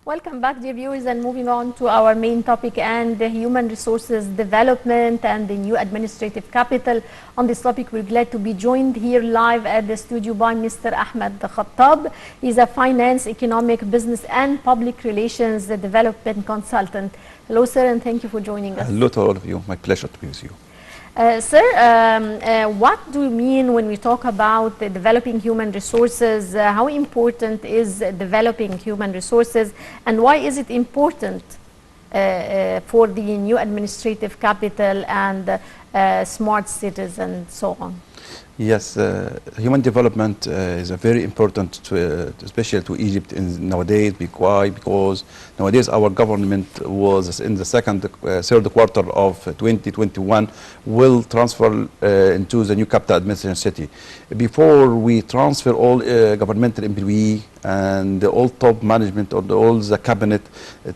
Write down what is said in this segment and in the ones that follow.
Welcome back, dear viewers, and moving on to our main topic and the human resources development and the new administrative capital. On this topic, we're glad to be joined here live at the studio by Mr. Ahmad Khattab. He's a finance, economic, business, and public relations development consultant. Hello, sir, and thank you for joining us. Hello to all of you. My pleasure to be with you. Sir, what do you mean when we talk about developing human resources? How important is developing human resources, and why is it important for the new administrative capital and smart cities and so on? Yes, human development is a very important, especially to Egypt nowadays. Why? Because nowadays our government was in the third quarter of 2021 will transfer into the new capital administration city. Before we transfer all governmental employees and all top management or all the cabinet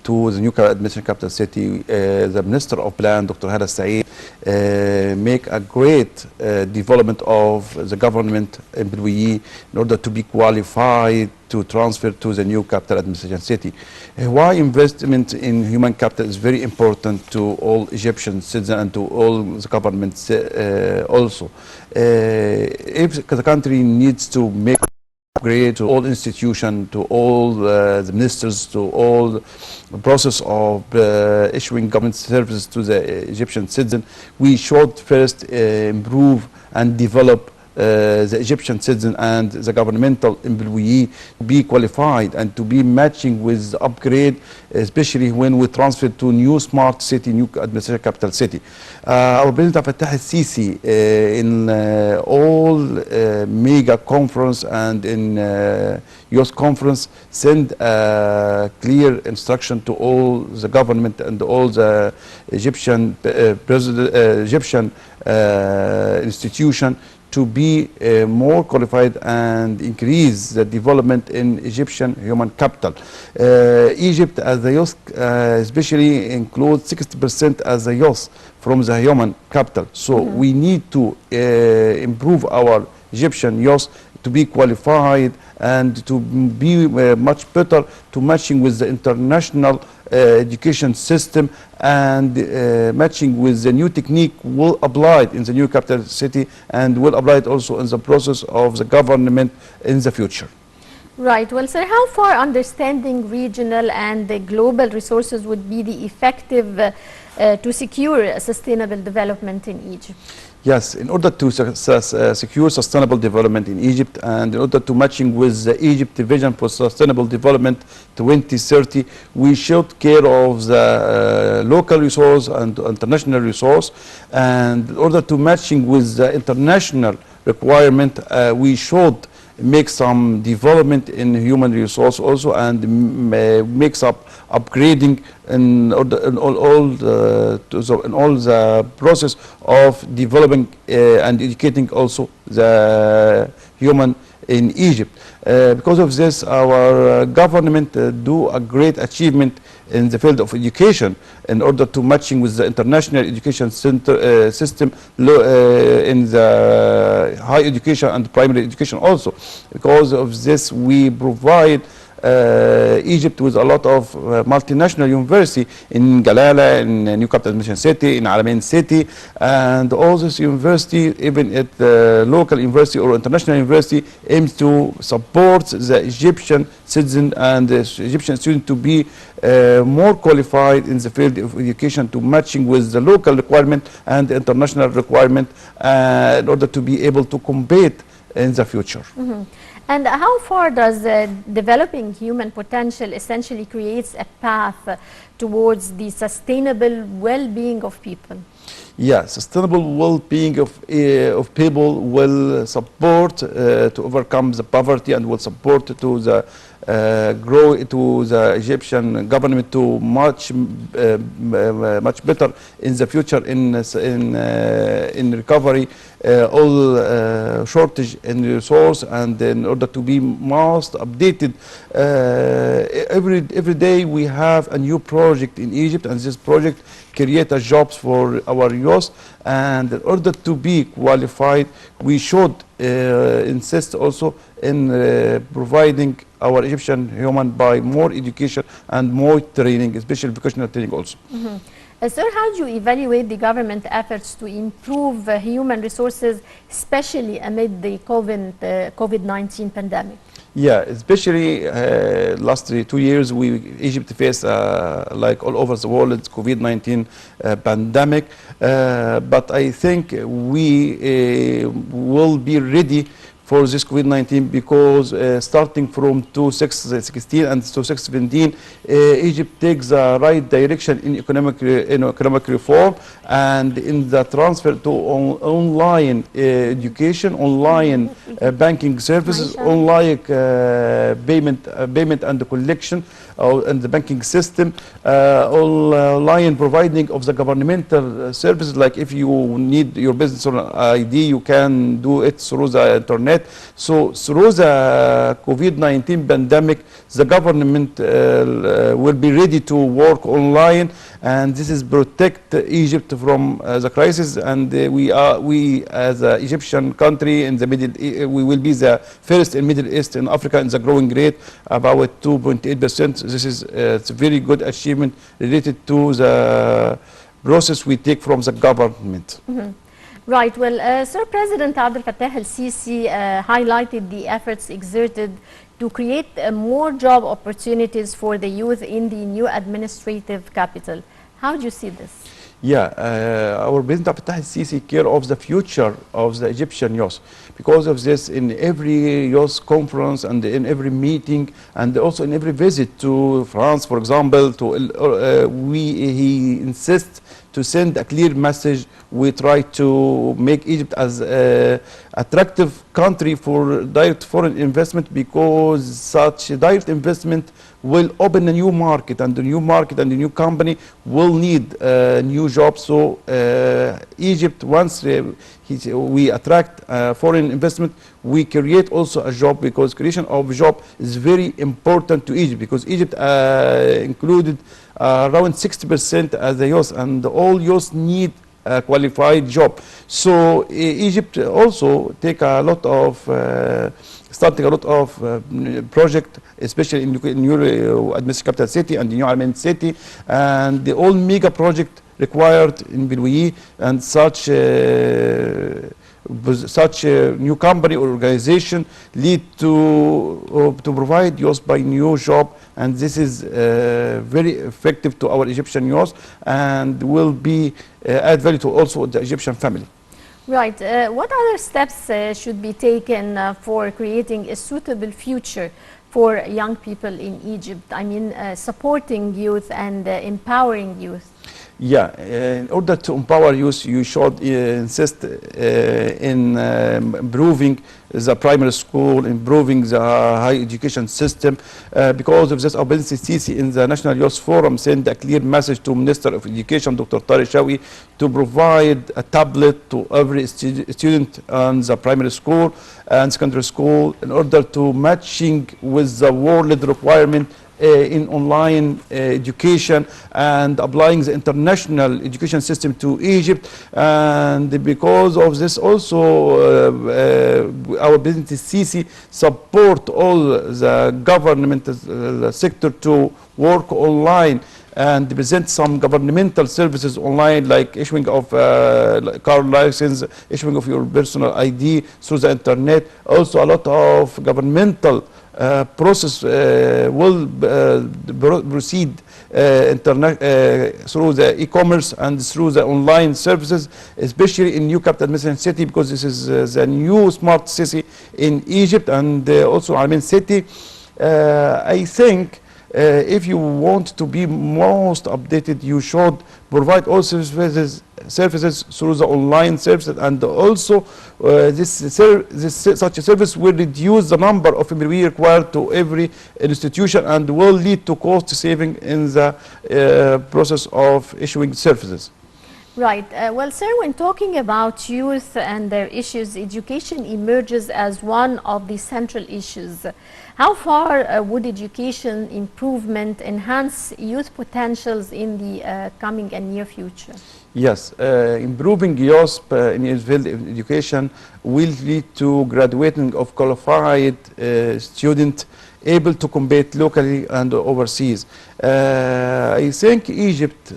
to the new administration capital city, the Minister of Plan, Dr. Hala Saeed, make a great development of the government employee in order to be qualified to transfer to the new capital administration city. Why investment in human capital is very important to all Egyptian citizens and to all the governments also. If the country needs to make upgrade to all institutions, to all the ministers, to all the process of issuing government services to the Egyptian citizen, we should first improve and develop the Egyptian citizen and the governmental employee to be qualified and to be matching with the upgrade, especially when we transfer to new smart city, new administrative capital city. Our President Fattah al-Sisi in all mega conference and in youth conference send a clear instruction to all the government and all the Egyptian institution to be more qualified and increase the development in Egyptian human capital. Egypt as a youth especially includes 60% as a youth from the human capital. So we need to improve our Egyptian youth to be qualified and to be much better to matching with the international education system and matching with the new technique will apply in the new capital city and will apply it also in the process of the government in the future. Right. Well, sir, how far understanding regional and the global resources would be the effective to secure sustainable development in Egypt? Yes, in order to secure sustainable development in Egypt and in order to matching with the Egypt vision for sustainable development 2030, we should care of the local resource and international resource. And in order to matching with the international requirement, we should make some development in human resource also and makes up upgrading in all the process of developing and educating also the human in Egypt. Because of this, our government do a great achievement in the field of education in order to matching with the international education system in the high education and primary education also. Because of this, we provide Egypt with a lot of multinational university in Galala, in New Capital Administration City, in Alamein City, and all this university, even at the local university or international university, aims to support the Egyptian citizen and the Egyptian student to be more qualified in the field of education to matching with the local requirement and the international requirement in order to be able to compete in the future. And how far does developing human potential essentially creates a path towards the sustainable well-being of people? Yeah, sustainable well-being of people will support to overcome the poverty and will support to the grow to the Egyptian government to much better in the future in recovery all shortage in resource and in order to be most updated. Every day we have a new project in Egypt, and this project create jobs for our youth, and in order to be qualified, we should insist also in providing our Egyptian human by more education and more training, especially vocational training also. Sir, how do you evaluate the government efforts to improve human resources, especially amid the COVID-19 pandemic? Yeah, especially last 2 years, Egypt faced like all over the world COVID-19 pandemic. But I think we will be ready for this COVID-19 because starting from 2016 and 2017, Egypt takes the right direction in economic reform and in the transfer to online education, online banking services, online payment and collection and the banking system, online providing of the governmental services, like if you need your business or ID, you can do it through the internet. So through the COVID-19 pandemic, the government will be ready to work online, and this is protect Egypt from the crisis. And we as an Egyptian country in the we will be the first in Middle East in Africa in the growing rate, about 2.8%. This is it's a very good achievement related to the process we take from the government. Right. Well, Sir, President Abdel Fattah el-Sisi highlighted the efforts exerted to create more job opportunities for the youth in the new administrative capital. How do you see this? Yeah, our President Abdel Fattah el-Sisi care of the future of the Egyptian youth. Because of this, in every youth conference and in every meeting and also in every visit to France, for example, he insists to send a clear message. We try to make Egypt as an attractive country for direct foreign investment, because such direct investment will open a new market, and the new market and the new company will need new jobs. So Egypt, once we attract foreign investment, we create also a job, because creation of job is very important to Egypt, because Egypt included around 60% as the youth, and all youth need a qualified job. So Egypt also take a lot of starting a lot of project, especially in new administrative capital city and the new Almain city, and the all mega project required in Bilwi, and such new company or organization lead to provide youth by new job, and this is very effective to our Egyptian youth and will be add value to also the Egyptian family. Right. What other steps should be taken for creating a suitable future for young people in Egypt? I mean, supporting youth and empowering youth. Yeah, in order to empower youth, you should insist in improving the primary school, improving the higher education system. Because of this, our President Sisi in the National Youth Forum sent a clear message to Minister of Education, Dr. Tariq Shawi, to provide a tablet to every student in the primary school and secondary school, in order to matching with the world requirement in online education and applying the international education system to Egypt. And because of this also our President Sisi support all the government sector to work online and present some governmental services online, like issuing of car license, issuing of your personal ID through the internet. Also a lot of governmental process will proceed through the e-commerce and through the online services, especially in new capital administration city, because this is the new smart city in Egypt, and also Almain city. I think if you want to be most updated, you should provide all services through the online services, and also such a service will reduce the number of employees required to every institution and will lead to cost saving in the process of issuing services. Right. Well, sir, when talking about youth and their issues, education emerges as one of the central issues. How far would education improvement enhance youth potentials in the coming and near future? Yes, improving youth in his field of education will lead to graduating of qualified students able to compete locally and overseas. I think Egypt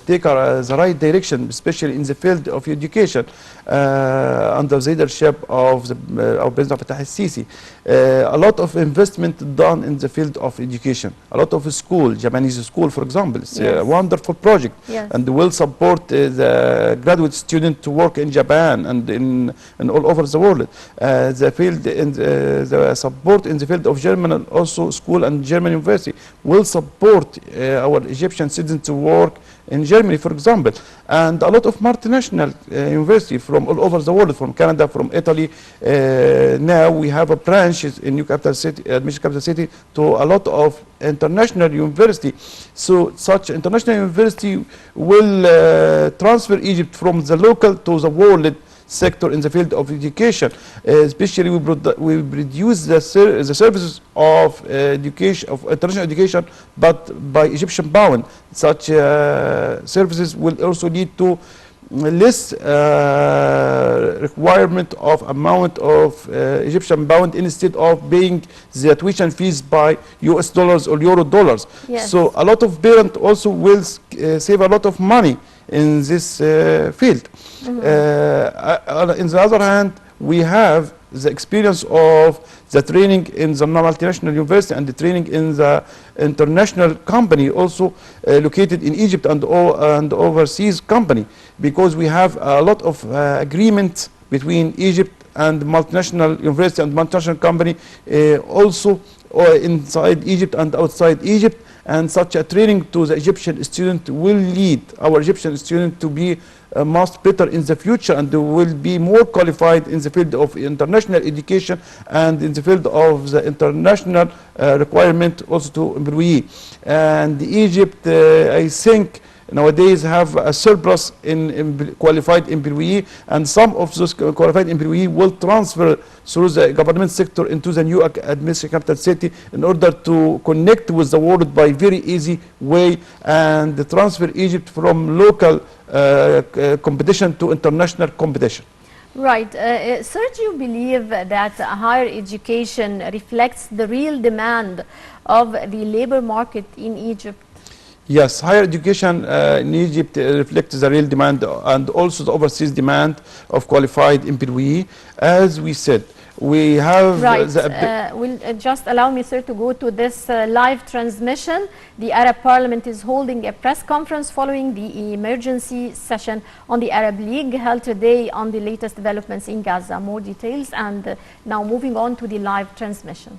take the right direction, especially in the field of education, under the leadership of our President Fattah al-Sisi. A lot of investment done in the field of education. A lot of school, Japanese school, for example, it's a wonderful project, and will support the graduate student to work in Japan and in all over the world. The field in the support in the field of German also school and German university will support our Egyptian citizens to work in Germany, for example, and a lot of multinational university from all over the world, from Canada, from Italy. Now we have a branch in new capital city, administrative capital city, to a lot of international university. So such international university will transfer Egypt from the local to the world sector in the field of education. Especially we reduce the services of education, of international education, but by Egyptian pound. Such services will also lead to less requirement of amount of Egyptian pound instead of paying the tuition fees by US dollars or Euro dollars. So a lot of parents also will save a lot of money in this field. On the other hand, we have the experience of the training in the multinational university and the training in the international company also located in Egypt and overseas company, because we have a lot of agreements between Egypt and multinational university and multinational company also inside Egypt and outside Egypt. And such a training to the Egyptian student will lead our Egyptian student to be much better in the future, and will be more qualified in the field of international education and in the field of the international requirement also to employee. And Egypt, I think, nowadays have a surplus in qualified employee, and some of those qualified employee will transfer through the government sector into the new administrative capital city in order to connect with the world by very easy way, and transfer Egypt from local competition to international competition. Right. Sir, do you believe that higher education reflects the real demand of the labor market in Egypt? Yes, higher education in Egypt reflects the real demand and also the overseas demand of qualified employee. As we said, we have will just allow me, sir, to go to this live transmission. The Arab Parliament is holding a press conference following the emergency session on the Arab League held today on the latest developments in Gaza. More details, and now moving on to the live transmission.